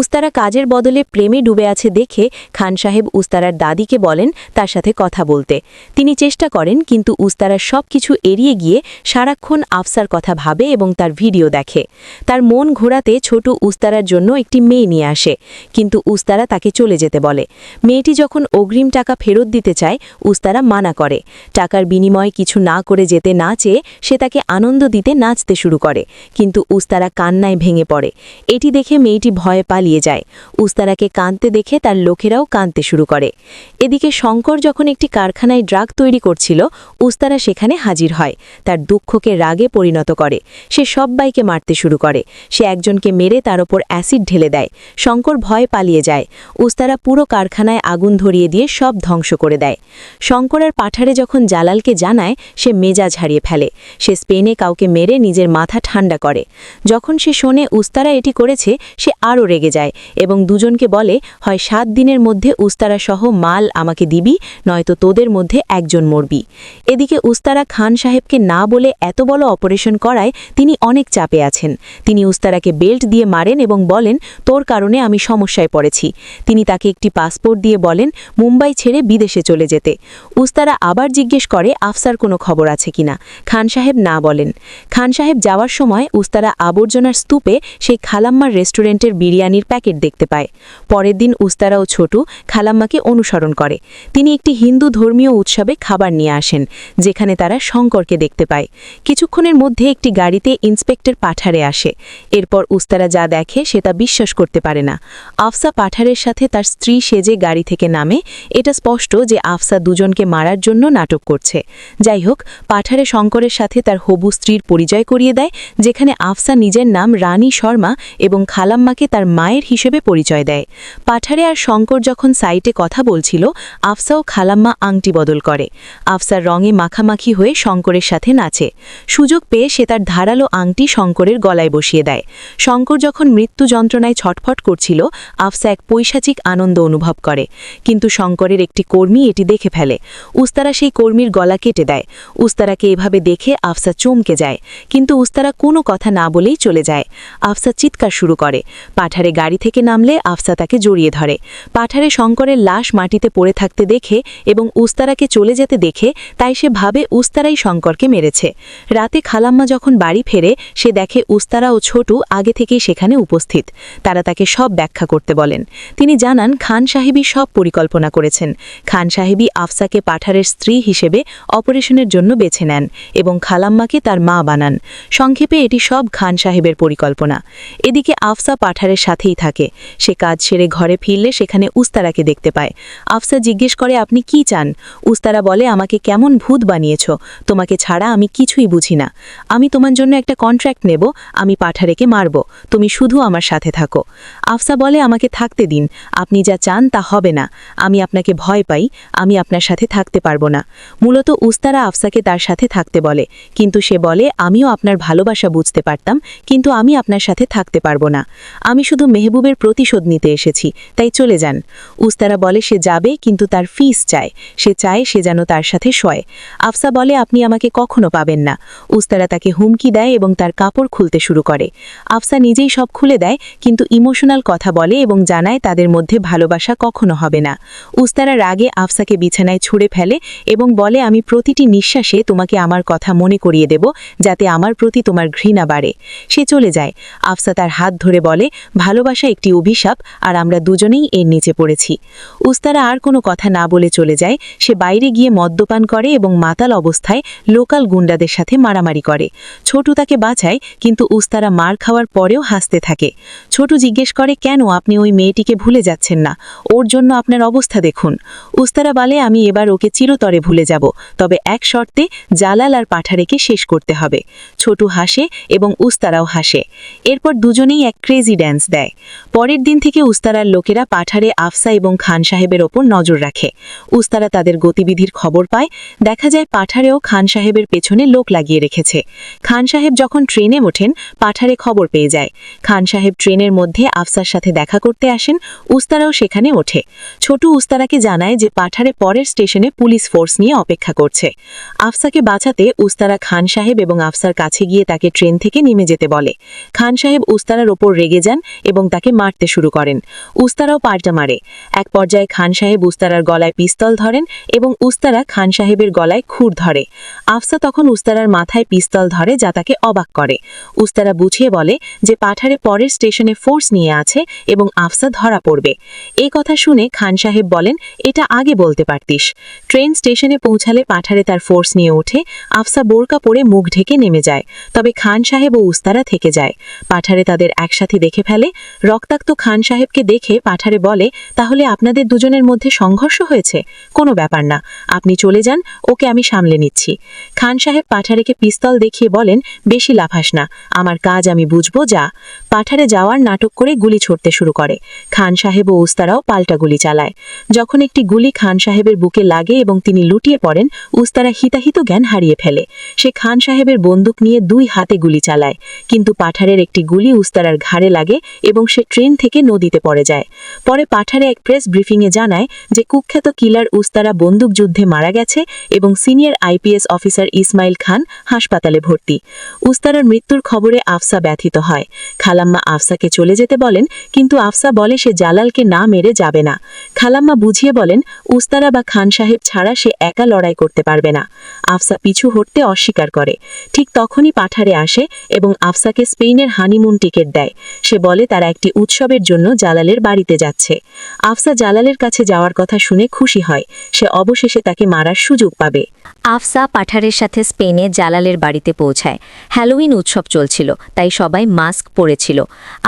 উস্তারা কাজের বদলে প্রেমে ডুবে আছে দেখে খান সাহেব উস্তারার দাদিকে বলেন তার সাথে কথা বলতে। তিনি চেষ্টা করেন কিন্তু উস্তারা সব কিছু এড়িয়ে গিয়ে সারাক্ষণ আফসার কথা ভাবে এবং তার ভিডিও দেখে। তার মন ঘোরাতে ছোট উস্তারার জন্য একটি মেয়ে নিয়ে আসে, কিন্তু উস্তারা তাকে চলে যেতে বলে। মেয়েটি যখন অগ্রিম টাকা ফেরত দিতে চায় উস্তারা মানা করে। টাকার বিনিময়ে কিছু না করে যেতে না চেয়ে সে তাকে আনন্দ দিতে নাচতে শুরু করে, কিন্তু উস্তারা কান্নায় ভেঙে পড়ে। এটি দেখে মেয়েটি ভয়ে পালিয়ে যায়। উস্তারাকে কাঁদতে দেখে তার লোকেরাও কাঁদতে শুরু করে। এদিকে শঙ্কর যখন একটি কারখানায় ড্রাগ তৈরি করছিল উস্তারা সেখানে হাজির হয়। তার দুঃখকে রাগে পরিণত করে। সে সবাইকে মারতে শুরু করে। সে একজনকে মেরে তার ওপর অ্যাসিড ঢেলে দেয়। শঙ্কর ভয়ে পালিয়ে যায়। উস্তারা পুরো কারখানায় আগুন ধরিয়ে দিয়ে সব ধ্বংস করে দেয়। শঙ্কর আর পাঠারে যখন জালালকে জানায় সে মেজাজ হারিয়ে ফেলে। সে স্পেনে কাউকে মেরে নিজের মাথা ঠান্ডা করে। যখন সে শোনে উস্তারা এটি করেছে সে আরও রেগে যায় এবং দুজনকে বলে হয় 7 দিনের মধ্যে উস্তারা সহ মাল আমাকে দিবি, নয়তো তোদের মধ্যে একজন মরবি। এদিকে উস্তারা খান সাহেবকে না বলে এত বড় অপারেশন করায় তিনি অনেক চাপে আছেন। তিনি উস্তারাকে বেল্ট দিয়ে মারেন এবং বলেন তোর কারণে আমি সমস্যায় পড়েছি। তিনি তাকে একটি পাসপোর্ট দিয়ে বলেন মুম্বাই ছেড়ে বিদেশে চলে যেতে। উস্তারা আবার জিজ্ঞেস করে আফসার কোনো খবর আছে কিনা। খান সাহেব না বলেন। খান সাহেব যাওয়ার সময় উস্তারা আবর্জনার স্তূপে সেই খালাম্মার রেস্টুরেন্টের বিরিয়ানির প্যাকেট দেখতে পায়। পরের দিন উস্তারা ও ছোটু খালাম্মাকে অনুসরণ করে। তিনি একটি হিন্দু ধর্মীয় উৎসবে খাবার নিয়ে আসেন, যেখানে তারা শঙ্করকে দেখতে পায়। কিছুক্ষণের মধ্যে একটি গাড়িতে ইন্সপেক্টর পাঠারে আসে। এরপর উস্তারা যা দেখে সেটা বিশ্বাস করতে পারে না। আফসা পাঠারের সাথে তার স্ত্রী সেজে গাড়ি থেকে নামে। এটা স্পষ্ট যে আফসা দুজনকে মারার জন্য নাটক করছে। যাই হোক, পাঠারে শঙ্করের সাথে তার হবু স্ত্রীর পরিচয় করিয়ে দেয়, যেখানে আফসা নিজের নাম রানী শর্মা এবং খালাম্মাকে তার মায়ের হিসেবে পরিচয় দেয়। পাঠারে আর শঙ্কর যখন সাইটে কথা বলছিল আফসা ও খালাম্মা আংটি বদল করে। আফসার রঙে মাখামাখি হয়ে শঙ্করের সাথে নাচে। সুযোগ পেয়ে সে তার ধারালো আংটি শঙ্করের গলায় বসিয়ে দেয়। শঙ্কর যখন মৃত্যু যন্ত্রণায় ছটফট করছিল আফসা এক পৈশাচিক আনন্দ অনুভব করে, কিন্তু শঙ্করের একটি কর্মী এটি দেখে ফেলে। উস্তারা সেই কর্মীর গলা কেটে দেয়। উস্তারাকে এভাবে দেখে আফসা চমকে যায়, কিন্তু উস্তারা কোনো কথা না বলেই চলে যায়। আফসা চিৎকার শুরু করে। পাঠারে গাড়ি থেকে নামলে আফসা তাকে জড়িয়ে ধরে। পাঠারে শঙ্করের লাশ মাটিতে পড়ে থাকতে দেখে এবং উস্তারাকে চলে যেতে দেখে তাই সে ভাবে উস্তারাই শঙ্করকে মেরেছে। রাতে খালাম্মা যখন বাড়ি ফেরে সে দেখে উস্তারা ও ছোটু আগে থেকেই সেখানে উপস্থিত। তারা তাকে সব ব্যাখ্যা করতে বলেন। তিনি জানান খান সাহেবই সব পরিকল্পনা করেছেন। খান সাহেবই আফসাকে পাঠারের স্ত্রী হিসেবে অপারেশনের জন্য বেছে নেন এবং খালাম্মাকে তার মা বানান। সংক্ষেপে এটি সব খান সাহেবের পরিকল্পনা। এদিকে আফসা পাঠারের সাথেই থাকে। সে কাজ সেরে ঘরে ফিরলে সেখানে উস্তারাকে দেখতে পায়। আফসা জিজ্ঞেস করে আপনি কি চান? উস্তারা বলে আমাকে কেমন ভূত বানিয়েছ, তোমাকে ছাড়া আমি কিছুই বুঝি না। আমি তোমার জন্য একটা কন্ট্রাক্ট নেব, আমি পাঠারেকে মারব, তুমি শুধু আমার সাথে থাকো। আফসা বলে আমাকে থাকতে দিন, আপনি যা চান তা হবে না, আমি আপনাকে ভয় পাই, আমি আপনার সাথে থাকতে পারবো না। মূলত উস্তারা আফসাকে তার সাথে থাকতে বলে, কিন্তু সে বলে আমিও আপনার ভালোবাসা বুঝতে পারতাম, কিন্তু আমি আপনার সাথে থাকতে পারবো না। আমি শুধু মেহবুবের প্রতিশোধ নিতে এসেছি, তাই চলে যান। উস্তারা বলে সে যাবে, কিন্তু তার ফিস চায়। সে চায় সে যেন তার সাথে শোয়। আফসা বলে আপনি আমাকে কখনো পাবেন না। উস্তারা তাকে হুমকি দেয় এবং তার কাপড় খুলতে শুরু করে। আফসা নিজেই সব খুলে দেয়, কিন্তু ইমোশনাল কথা বলে এবং জানায় তাদের মধ্যে ভালোবাসা কখনো হবে না। উস্তারা রাগে আফসাকে বিছানায় ছুঁড়ে ফেলে এবং বলে আমি প্রতিটি নিঃশ্বাসে তোমাকে আমার কথা মনে করিয়ে দেব, যাতে আমার প্রতি তোমার ঘৃণা বাড়ে। সে চলে যায়। আফসা তার হাত ধরে বলে ভালোবাসা একটি অভিশাপ, আর আমরা দুজনেই এর নিচে পড়েছি। উস্তারা আর কোনো কথা না বলে চলে যায়। সে বাইরে গিয়ে মদ্যপান করে এবং মাতাল অবস্থায় লোকাল গুন্ডাদের সাথে মারামারি মারামারি করে। ছোটু তাকে বাঁচায়, কিন্তু উস্তারা মার খাওয়ার পরেও হাসতে থাকে। ছোটু জিজ্ঞেস করে, কেন আপনি ওই মেয়েটিকে ভুলে যাচ্ছেন না? ওর জন্য আপনার অবস্থা দেখুন। উস্তারা বলে, আমি এবার ওকে চিরতরে ভুলে যাব, তবে এক শর্তে, জালাল আর পাঠারেকে শেষ করতে হবে। ছোটু হাসে এবং উস্তারাও হাসে। এরপর দুজনেই এক ক্রেজি ড্যান্স দেয়। পরের দিন থেকে উস্তারার লোকেরা পাঠারে, আফসা এবং খান সাহেবের ওপর নজর রাখে। উস্তারা তাদের গতিবিধির খবর পায়। দেখা যায় পাঠারেও খান সাহেবের পেছনে লোক লাগিয়ে রেখেছে। খান সাহেব যখন ট্রেনে ওঠেন, পাঠারে খবর পেয়ে যায়। খান সাহেব ট্রেনের মধ্যে আফসার সাথে দেখা করতে আসেন। উস্তারাও সেখানে ওঠে। ছোটু উস্তারাকে জানায় যে পাঠারে পরের স্টেশনে পুলিশ ফোর্স নিয়ে অপেক্ষা করছে। আফসাকে বাঁচাতে উস্তারা খান সাহেব এবং আফসার কাছে গিয়ে তাকে ট্রেন থেকে নেমে যেতে বলে। খান সাহেব উস্তারার ওপর রেগে যান এবং তাকে মারতে শুরু করেন। উস্তারাও পাল্টা মারে। এক পর্যায়ে খান সাহেব উস্তারার গলায় পিস্তল ধরেন এবং উস্তারা খান সাহেবের গলায় খুর ধরে। আফসা তখন উস্তারার মাথায় পিস্তল ধরে, যা তাকে অবাক করে। উস্তারা বুঝিয়ে বলে যে পাঠারে পরের স্টেশনে ফোর্স নিয়ে আছে এবং আফসা ধরা পড়বে। এই কথা শুনে খান সাহেব বলেন, এটা আগে বলতে পারতিস। ট্রেন স্টেশনে পৌঁছালে পাঠারে তার ফোর্স নিয়ে ওঠে। আফসা বোরকা পরে মুখ ঢেকে নেমে যায়, তবে খান সাহেব ও উস্তারা থেকে যায়। পাঠারে তাদের একসাথে দেখে ফেলে। রক্তাক্ত খান সাহেবকে দেখে পাঠারে বলে, তাহলে আপনাদের দুজনের মধ্যে সংঘর্ষ হয়েছে? কোনো ব্যাপার না, আপনি চলে যান, ওকে আমি সামলে নিচ্ছি। খান সাহেব পাঠারেকে পিস্তল দেখিয়ে বলেন, বেশি লাফাস না, আমার কাজ আমি বুঝবো, যা। পাঠারে যাওয়ার নাটক করে গুলি ছুড়তে শুরু করে। খান সাহেব ও উস্তারাও পাল্টা গুলি চালায়। যখন একটি গুলি খান সাহেবের বুকে লাগে এবং তিনি লুটিয়ে পড়েন, উস্তারা হিতাহিত জ্ঞান হারিয়ে ফেলে। সে খান সাহেবের বন্দুক নিয়ে 2 হাতে গুলি চালায়, কিন্তু পাঠারের একটি গুলি উস্তারার ঘাড়ে লাগে এবং সে ট্রেন থেকে নদীতে পড়ে যায়। পরে পাঠারে এক প্রেস ব্রিফিংয়ে জানায় যে কুখ্যাত কিলার উস্তারা বন্দুকযুদ্ধে মারা গেছে এবং সিনিয়র আইপিএস অফিসার ইসমাইল খান হাসপাতালে ভর্তি। উস্তারার মৃত্যুর খবরে আফসা ব্যথিত হয়। খালাম্মা আফসাকে চলে যেতে বলেন, কিন্তু আফসা বলে সে জালালকে না মেরে যাবে না। খালাম্মা বুঝিয়ে বলেন, উস্তারা বা খান সাহেব ছাড়া সে একা লড়াই করতে পারবে না। আফসা পিছু হটতে অস্বীকার করে। ঠিক তখনই পাঠারে আসে এবং আফসাকে স্পেনের হানিমুন টিকিট দেয়। সে বলে তারা একটি উৎসবের জন্য জালালের বাড়িতে যাচ্ছে। আফসা জালালের কাছে যাওয়ার কথা শুনে খুশি হয়। সে অবশেষে তাকে মারার সুযোগ পাবে। আফসা পাঠারের সাথে স্পেনে জালালের বাড়িতে পৌঁছায়। হ্যালোউইন উৎসব চলছিল, তাই সবাই মাস্ক পরেছিল।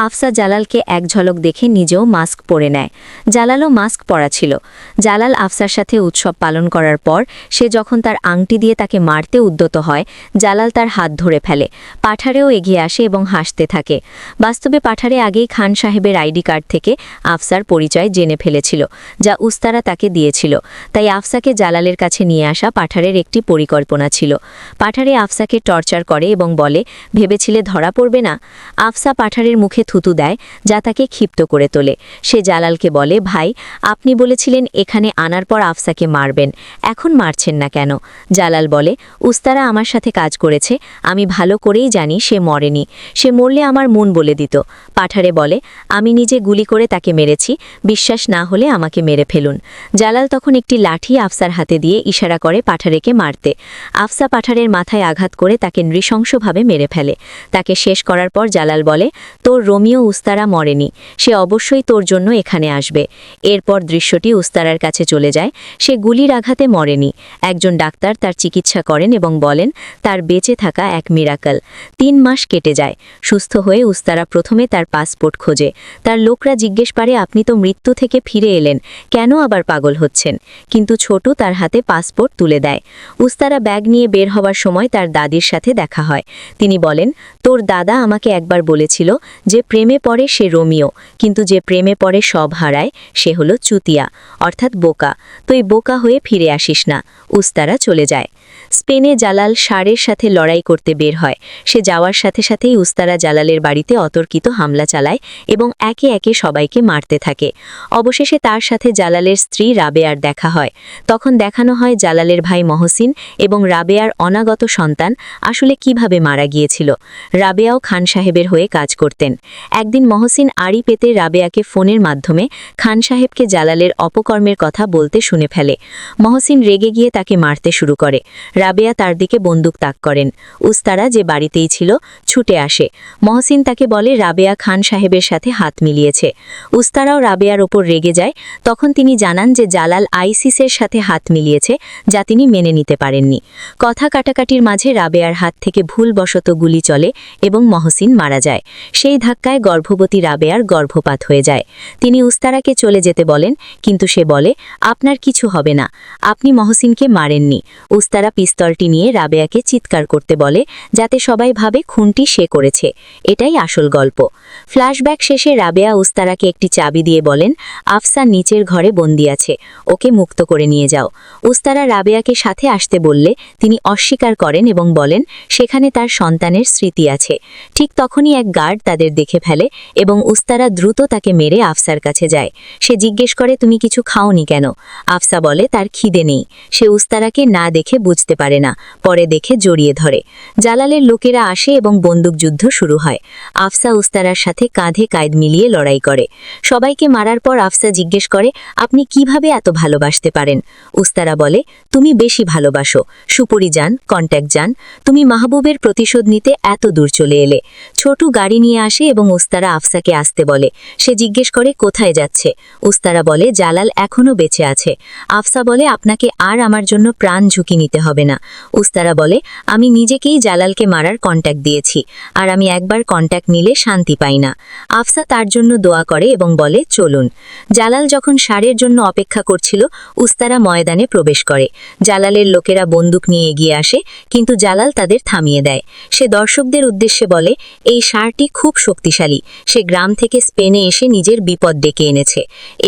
আফসা জালালকে এক ঝলক দেখে নিজেও মাস্ক পরে নেয়। জালালও মাস্ক পরা ছিল। জালাল আফসার সাথে উৎসব পালন করার পর সে যখন তার আংটি দিয়ে তাকে মারতে উদ্যত হয়, জালাল তার হাত ধরে ফেলে। পাঠারেও এগিয়ে আসে এবং হাসতে থাকে। বাস্তবে পাঠারে আগেই খান সাহেবের আইডি কার্ড থেকে আফসার পরিচয় জেনে ফেলেছিল, যা উস্তারা তাকে দিয়েছিল। তাই আফসাকে জালালের কাছে নিয়ে আসা পাঠারের একটি পরিকল্পনা ছিল। পাঠারে আফসাকে টর্চার করে এবং বলে, ভেবেছিলে ধরা পড়বে না? আফসা পাঠারের মুখে থুতু দেয়, যা তাকে ক্ষিপ্ত করে তোলে। সে জালালকে বলে, ভাই, আপনি বলেছিলেন এখানে আনার পর আফসাকে মারবেন, এখন মারছেন না কেন? জালাল বলে, উস্তারা আমার সাথে কাজ করেছে, আমি ভালো করেই জানি সে মরেনি, সে মরলে আমার মন বলে দিত। পাঠারে বলে, আমি নিজে গুলি করে তাকে মেরেছি, বিশ্বাস না হলে আমাকে মেরে ফেলুন। জালাল তখন একটি লাঠি আফসার হাতে দিয়ে ইশারা করে পাঠারেকে মারতে। আফসা পাঠারের মাথায় আঘাত করে তাকে নৃশংসভাবে মেরে ফেলে। তাকে শেষ করার পর জালাল বলে, তোর রোমিও উস্তারা মরেনি, সে অবশ্যই তোর জন্য এখানে আসবে। এরপর দৃশ্যটি উস্তারার কাছে চলে যায়। সে গুলির আঘাতে মরেনি। একজন ডাক্তার তার চিকিৎসা করেন এবং বলেন তার বেঁচে থাকা এক মিরাকল। 3 মাস কেটে যায়। সুস্থ হয়ে উস্তারা প্রথমে তার পাসপোর্ট খোঁজে। তার লোকরা জিজ্ঞেস করে, আপনি তো মৃত্যু থেকে ফিরে এলেন, কেন আবার পাগল হচ্ছেন? কিন্তু ছোটু তার হাতে পাসপোর্ট তুলে দেয়। উস্তারা ব্যাগ নিয়ে বের হওয়ার সময় তার দাদির সাথে দেখা হয়। তিনি বলেন, তোর দাদা আমাকে একবার বলেছিল যে প্রেমে পড়ে সে রোমিও, কিন্তু যে প্রেমে পড়ে সব হারায় সে হলো চুতিয়া, অর্থাৎ বোকা। তুই বোকা হয়ে ফিরে আসিস না। উস্তারা চলে যায়। স্পেনে জালাল ষাঁড়ের সাথে লড়াই করতে বের হয়। সে যাওয়ার সাথে সাথেই উস্তারা জালালের বাড়িতে অতর্কিত হামলা চালায় এবং একে একে সবাইকে মারতে থাকে। অবশেষে তার সাথে জালালের স্ত্রী রাবেয়ার দেখা হয়। তখন দেখানো হয় জালালের ভাই মহসিন এবং রাবেয়ার অনাগত সন্তান আসলে কিভাবে মারা গিয়েছিল। রাবেয়াও খান সাহেবের হয়ে কাজ করতেন। একদিন মহসিন আড়ি পেতে রাবেয়াকে ফোনের মাধ্যমে খান সাহেবকে জালালের অপকর্মের কথা বলতে শুনে ফেলে। মহসিন রেগে গিয়ে তাকে মারতে শুরু করে। রাবেয়া তার দিকে বন্দুক তাক করেন। উস্তারা যে বাড়িতেই ছিল ছুটে আসে। মহসিন তাকে বলে রাবেয়া খান সাহেবের সাথে হাত মিলিয়েছে। উস্তারাও রাবেয়ার ওপর রেগে যায়। তখন তিনি জানান যে জালাল আইসিসের সাথে হাত মিলিয়েছে, যা তিনি মেনে নিতে পারেননি। কথা কাটাকাটির মাঝে মাঝে রাবেয়ার হাত থেকে ভুলবশত গুলি চলে এবং মহসিন মারা যায়। সেই ধাক্কায় গর্ভবতী রাবেয়ার গর্ভপাত হয়ে যায়। তিনি উস্তারাকে চলে যেতে বলেন, কিন্তু সে বলে, আপনার কিছু হবে না, আপনি মহসিনকে মারেননি। উস্তারা পিস্তলটি নিয়ে রাবেয়াকে চিৎকার করতে বলে, যাতে সবাই ভাবে খুনটি সে করেছে। এটাই আসল গল্প। ফ্ল্যাশব্যাক শেষে রাবেয়া উস্তারাকে একটি চাবি দিয়ে বলেন, আফসা নিচের ঘরে বন্দি আছে, ওকে মুক্ত করে নিয়ে যাও। উস্তারা রাবেয়াকে সাথে আসতে বললে তিনি অস্বীকার করেন এবং বলেন সেখানে তার সন্তানের স্মৃতি আছে। ঠিক তখনই এক গার্ড তাদের দেখে ফেলে এবং উস্তারা দ্রুত তাকে মেরে আফসার কাছে যায়। সে জিজ্ঞেস করে, তুমি কিছু খাওনি কেন? আফসা বলে তার খিদে নেই। সে উস্তারাকে না দেখে বুঝতে পারে না, পরে দেখে জড়িয়ে ধরে। জালালের লোকেরা আসে এবং বন্দুকযুদ্ধ শুরু হয়। আফসা উস্তারার সাথে কাঁধে কাঁধ মিলিয়ে লড়াই করে। সবাইকে মারার পর আফসা জিজ্ঞেস করে, আপনি কিভাবে এত ভালোবাসতে পারেন? উস্তারা বলে, তুমি বেশি ভালোবাসো, সুপুরি যান, কন্ট্যাক্ট যান, তুমি মাহবুবের প্রতিশোধ নিতে এত দূর চলে এলে। ছোটু গাড়ি নিয়ে আসে এবং উস্তারা আফসাকে আসতে বলে। সে জিজ্ঞেস করে কোথায় যাচ্ছে। উস্তারা বলে জালাল এখনও বেঁচে আছে। আফসা বলে, আপনাকে আর আমার জন্য প্রাণ ঝুঁকি নিতে হবে না। উস্তারা বলে, আমি নিজেকেই জালালকে মারার কন্ট্যাক্ট দিয়েছি, আর আমি একবার কন্ট্যাক্ট নিলে শান্তি পাই না। আফসা তার জন্য দোয়া করে এবং বলে, চলুন। জালাল যখন সারের জন্য অপেক্ষা করছিল, উস্তারা ময়দানে প্রবেশ করে। জালালের লোকেরা বন্দুক নিয়ে এগিয়ে আসে, কিন্তু জালাল তাদের থামিয়ে দেয়। সে দর্শকদের উদ্দেশ্যে বলে, এই ষাঁড়টি খুব শক্তিশালী, সে গ্রাম থেকে স্পেনে এসে নিজের বিপদ ডেকে এনেছে।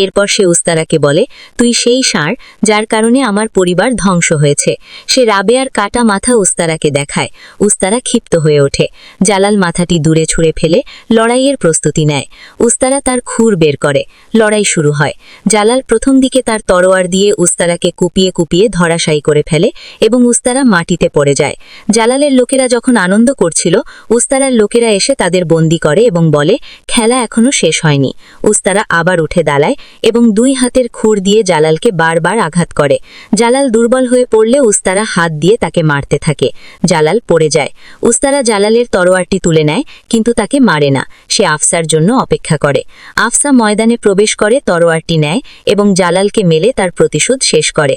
এরপর সে উস্তারাকে বলে, তুই সেই ষাঁড় যার কারণে আমার পরিবার ধ্বংস হয়েছে। সে রাবেয়ার কাটা মাথা উস্তারাকে দেখায়। উস্তারা ক্ষিপ্ত হয়ে ওঠে। জালাল মাথাটি দূরে ছুঁড়ে ফেলে লড়াইয়ের প্রস্তুতি নেয়। উস্তারা তার খুর বের করে। লড়াই শুরু হয়। জালাল প্রথম দিকে তার তরোয়ার দিয়ে উস্তারাকে কুপিয়ে কুপিয়ে ধরাশায়ী করে ফেলে এবং উস্তারা মাটিতে পড়ে যায়। জালালের লোকেরা যখন আনন্দ করছিল, উস্তারার লোকেরা এসে তাদের বন্দি করে এবং বলে, খেলা এখনো শেষ হয়নি। উস্তারা আবার উঠে দাঁড়ায় এবং দুই হাতের খুর দিয়ে জালালকে বারবার আঘাত করে। জালাল দুর্বল হয়ে পড়লে উস্তারা হাত দিয়ে তাকে মারতে থাকে। জালাল পড়ে যায়। উস্তারা জালালের তরোয়ারটি তুলে নেয়, কিন্তু তাকে মারে না। সে আফসার জন্য অপেক্ষা করে। আফসা ময়দানে প্রবেশ করে, তরোয়ারটি নেয় এবং জালালকে মেলে তার প্রতিশোধ শেষ করে।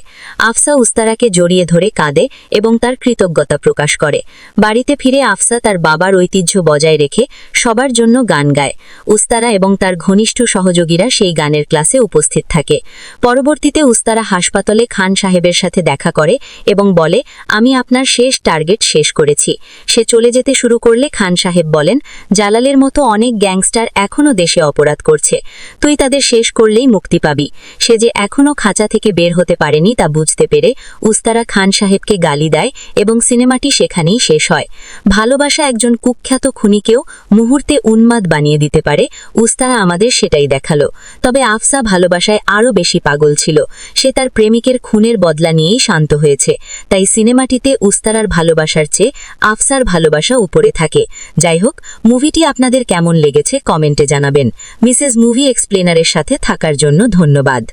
আফসা উস্তারাকে জড়িয়ে ধরে কাঁদে এবং তার কৃতজ্ঞতা প্রকাশ করে। বাড়িতে ফিরে আফসা তার বাবার ঐতিহ্য বজায় রেখে সবার জন্য গান গায়। উস্তারা এবং তার ঘনিষ্ঠ সহযোগীরা সেই গানের ক্লাসে উপস্থিত থাকে। পরবর্তীতে উস্তারা হাসপাতালে খান সাহেবের সাথে দেখা করে এবং বলে, আমি আপনার শেষ টার্গেট শেষ করেছি। সে চলে যেতে শুরু করলে খান সাহেব বলেন, জালালের মতো অনেক গ্যাংস্টার এখনও দেশে অপরাধ করছে, তুই তাদের শেষ করলেই মুক্তি পাবি। সে যে এখনও খাঁচা থেকে বের হতে পারেনি তা বুঝতে পেরে উস্তারা খান সাহেবকে গালি দেয় এবং সিনেমাটি সেখানেই শেষ হয়। ভালোবাসা একজন কুখ্যাত খুনিকেও মুহূর্তে উন্মাদ বানিয়ে দিতে পারে, উস্তারা আমাদের সেটাই দেখালো। তবে আফসা ভালোবাসায় আরও বেশি পাগল ছিল। সে তার প্রেমিকের খুনের বদলা নিয়েই শান্ত হয়েছে। তাই সিনেমাটিতে উস্তারার ভালোবাসার চেয়ে আফসার ভালোবাসা উপরে থাকে। যাই হোক, মুভিটি আপনাদের কেমন লেগেছে কমেন্টে জানাবেন। মিসেস মুভি এক্সপ্লেনারের সাথে থাকার জন্য ধন্যবাদ।